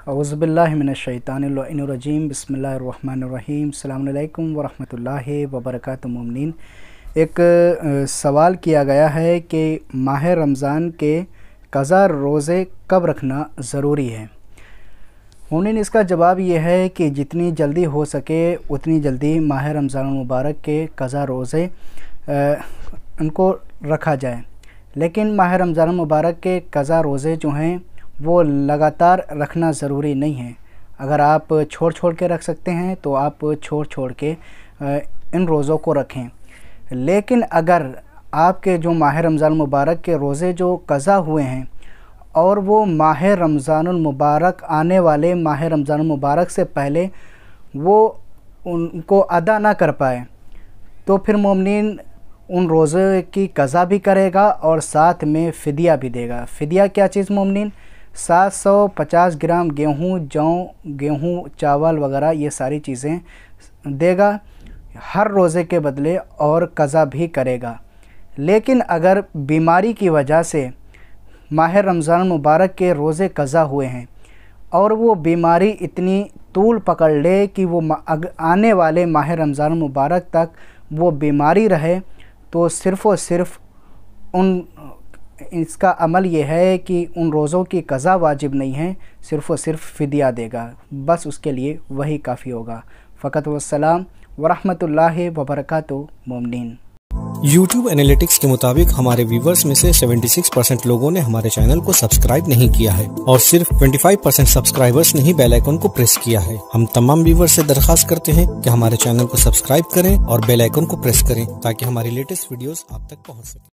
औज़ुबिल्लाहि मिनश्शैतानिर्रजीम बिस्मिल्लाहिर्रहमानिर्रहीम अस्सलामु अलैकुम वरहमतुल्लाहि वबरकातुहू। मोमिनीन, एक सवाल किया गया है कि माह रमज़ान के क़ज़ा रोज़े कब रखना ज़रूरी है। मोमिनीन, इसका जवाब ये है कि जितनी जल्दी हो सके उतनी जल्दी माह रमज़ान मुबारक के क़ज़ा रोज़े उनको रखा जाए। लेकिन माह रमज़ान मुबारक के क़ज़ा रोज़े जो हैं वो लगातार रखना ज़रूरी नहीं है। अगर आप छोड़ के रख सकते हैं तो आप छोड़ के इन रोज़ों को रखें। लेकिन अगर आपके जो माह रमज़ान मुबारक के रोज़े जो क़ज़ा हुए हैं और वो माह रमज़ान मुबारक आने वाले माह रमज़ान मुबारक से पहले वो उनको अदा ना कर पाए, तो फिर मोमिनीन उन रोज़े की क़ज़ा भी करेगा और साथ में फ़िदिया भी देगा। फ़िदिया क्या चीज़ मोमिनीन? 750 ग्राम गेहूँ, जौ, गेहूँ, चावल वगैरह ये सारी चीज़ें देगा हर रोज़े के बदले और क़ज़ा भी करेगा। लेकिन अगर बीमारी की वजह से माह रमज़ान मुबारक के रोज़े क़ज़ा हुए हैं और वो बीमारी इतनी तूल पकड़ ले कि वो आने वाले माह रमज़ान मुबारक तक वो बीमारी रहे, तो सिर्फ़ और सिर्फ इसका अमल ये है कि उन रोज़ों की क़ज़ा वाजिब नहीं है, सिर्फ़ और सिर्फ फ़िदिया देगा। बस उसके लिए वही काफ़ी होगा। फ़कत वस्सलाम वरहमतुल्लाहि वबरकातुहू। मोमिनीन, YouTube एनालिटिक्स के मुताबिक हमारे व्यूवर्स में से 76% लोगों ने हमारे चैनल को सब्सक्राइब नहीं किया है और सिर्फ 25% सब्सक्राइबर्स ने ही बेल आइकन को प्रेस किया है। हम तमाम व्यूवर्स से दरख्वास्त करते हैं कि हमारे चैनल को सब्सक्राइब करें और बेल आइकन को प्रेस करें ताकि हमारी लेटेस्ट वीडियोस आप तक पहुंच सके।